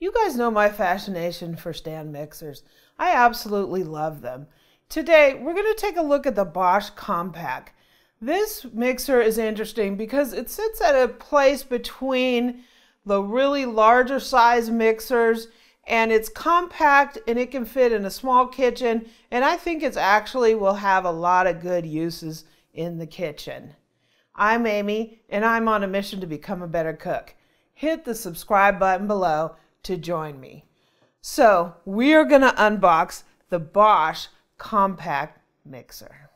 You guys know my fascination for stand mixers. I absolutely love them. Today, we're going to take a look at the Bosch Compact. This mixer is interesting because it sits at a place between the really larger size mixers, and it's compact and it can fit in a small kitchen, and I think it actually will have a lot of good uses in the kitchen. I'm Amy, and I'm on a mission to become a better cook. Hit the subscribe button below to join me. So we are going to unbox the Bosch Compact Mixer.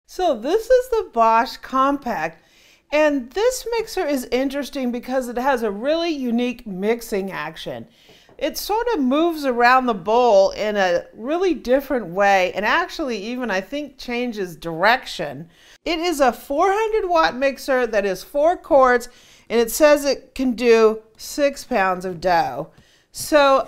So this is the Bosch Compact, and this mixer is interesting because it has a really unique mixing action. It sort of moves around the bowl in a really different way, and actually even I think changes direction. It is a 400 watt mixer that is 4 quarts, and it says it can do 6 pounds of dough. So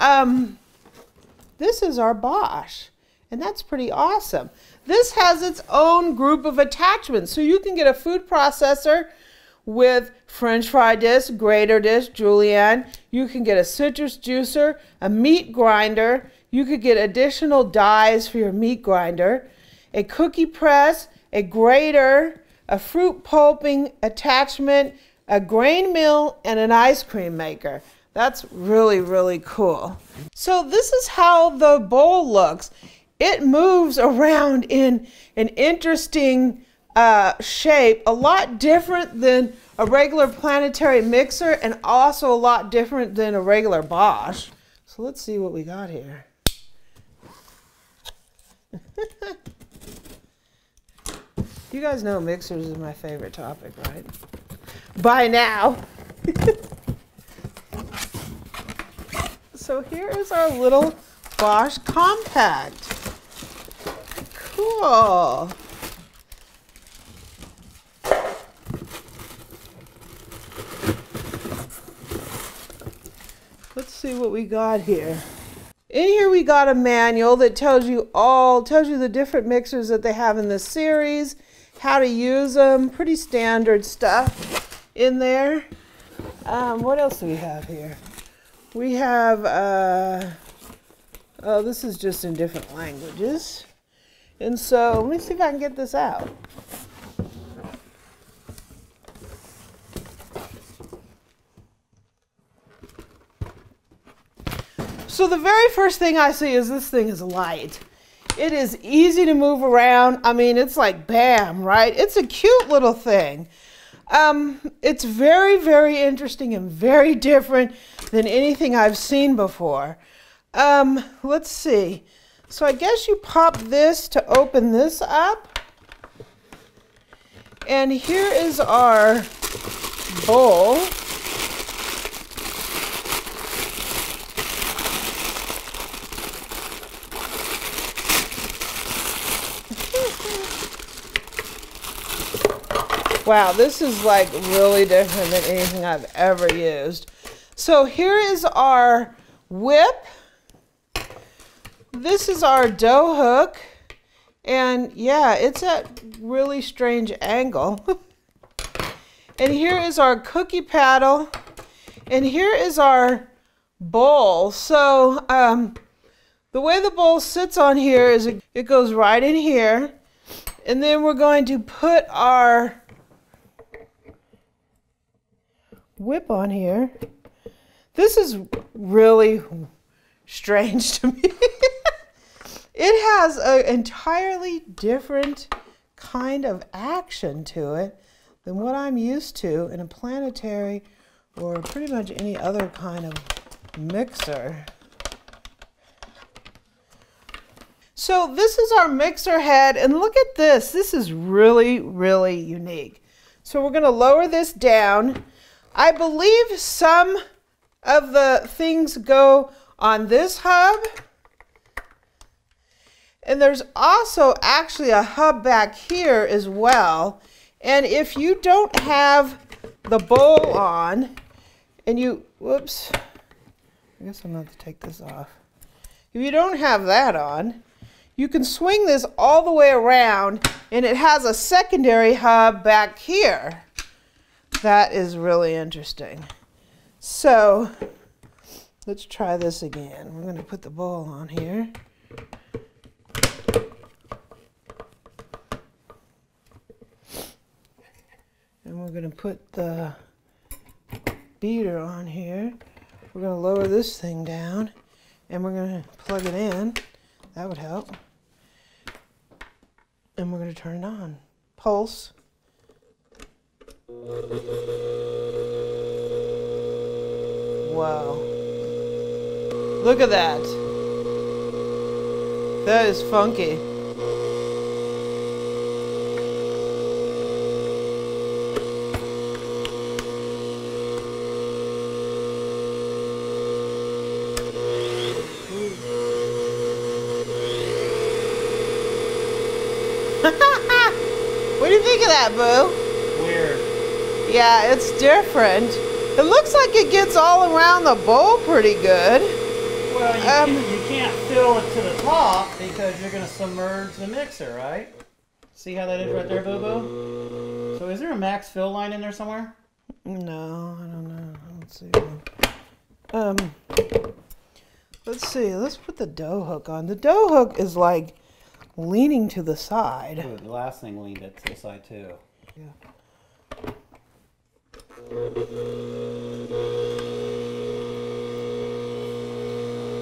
this is our Bosch, and that's pretty awesome. This has its own group of attachments, so you can get a food processor with French fry disc, grater disc, julienne. You can get a citrus juicer, a meat grinder. You could get additional dies for your meat grinder, a cookie press, a grater, a fruit pulping attachment, a grain mill, and an ice cream maker. That's really, really cool. So this is how the bowl looks. It moves around in an interesting shape, a lot different than a regular planetary mixer, and also a lot different than a regular Bosch. So let's see what we got here. You guys know mixers is my favorite topic, right? By now. So here is our little Bosch Compact. Cool. Let's see what we got here. In here we got a manual that tells you the different mixers that they have in this series, how to use them, pretty standard stuff in there. What else do we have here? We have, oh, this is just in different languages. And so, let me see if I can get this out. So the very first thing I see is this thing is light. It is easy to move around. I mean, it's like bam, right? It's a cute little thing. It's very, very interesting and very different than anything I've seen before. Let's see. So I guess you pop this to open this up. And here is our bowl. Wow, this is like really different than anything I've ever used. So here is our whip. This is our dough hook. And yeah, it's at really strange angle. And here is our cookie paddle. And here is our bowl. So the way the bowl sits on here is it goes right in here. And then we're going to put our whip on here. This is really strange to me. It has an entirely different kind of action to it than what I'm used to in a planetary or pretty much any other kind of mixer. So this is our mixer head, and look at this. This is really, really unique. So we're going to lower this down. I believe some of the things go on this hub. And there's also actually a hub back here as well. And if you don't have the bowl on, and you, whoops, I guess I'm going to have to take this off. If you don't have that on, you can swing this all the way around, and it has a secondary hub back here. That is really interesting. So let's try this again. We're going to put the bowl on here. And we're going to put the beater on here. We're going to lower this thing down, and we're going to plug it in. That would help. And we're going to turn it on. Pulse. Wow. Look at that. That is funky. What do you think of that, Boo? Weird. Yeah, it's different. It looks like it gets all around the bowl pretty good. Well, you can't fill it to the top because you're going to submerge the mixer, right? See how that is right there, Boo Boo? So is there a max fill line in there somewhere? No, I don't know. Let's see. Let's see. Let's put the dough hook on. The dough hook is like leaning to the side. Ooh, the last thing leaned it to the side too. Yeah.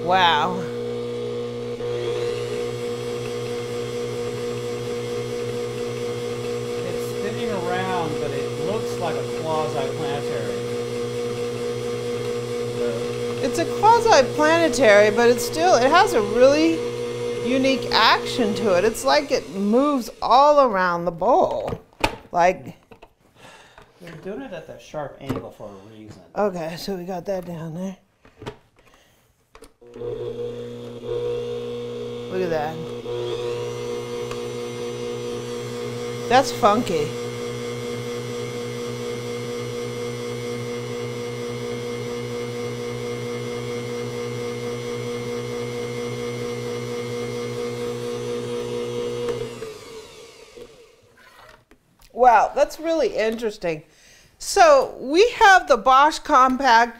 Wow. It's spinning around, but it looks like a quasi-planetary. It's a quasi-planetary, but it has a really unique action to it. It's like it moves all around the bowl. Like, they're doing it at that sharp angle for a reason. Okay, so we got that down there. Look at that. That's funky. Wow, that's really interesting. So we have the Bosch Compact.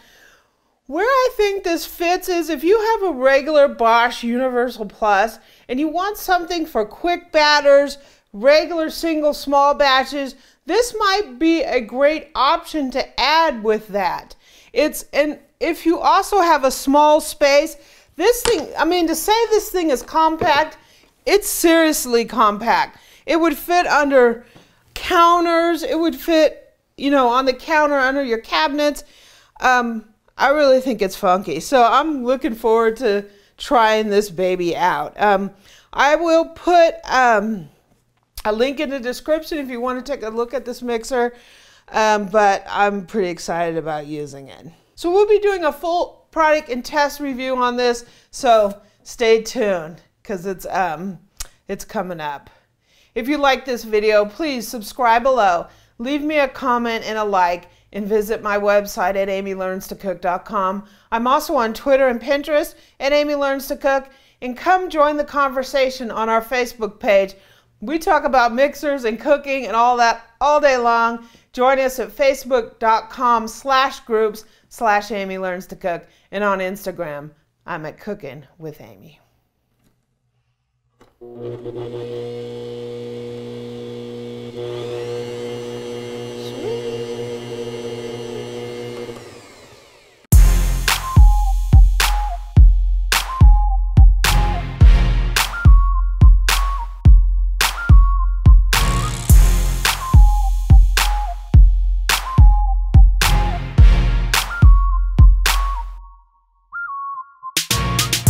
Where I think this fits is if you have a regular Bosch Universal Plus and you want something for quick batters, regular single small batches, this might be a great option to add with that. And if you also have a small space, this thing, I mean, to say this thing is compact, it's seriously compact. It would fit under counters, it would fit, you know, on the counter under your cabinets. I really think it's funky. So I'm looking forward to trying this baby out. I will put a link in the description if you want to take a look at this mixer, but I'm pretty excited about using it. So we'll be doing a full product and test review on this, so stay tuned because it's coming up. If you like this video, please subscribe below, leave me a comment and a like, and visit my website at amylearnstocook.com. I'm also on Twitter and Pinterest at Amy Learns to Cook, and come join the conversation on our Facebook page. We talk about mixers and cooking and all that all day long. Join us at facebook.com/groups/Amy Learns to Cook, and on Instagram, I'm at Cooking with Amy.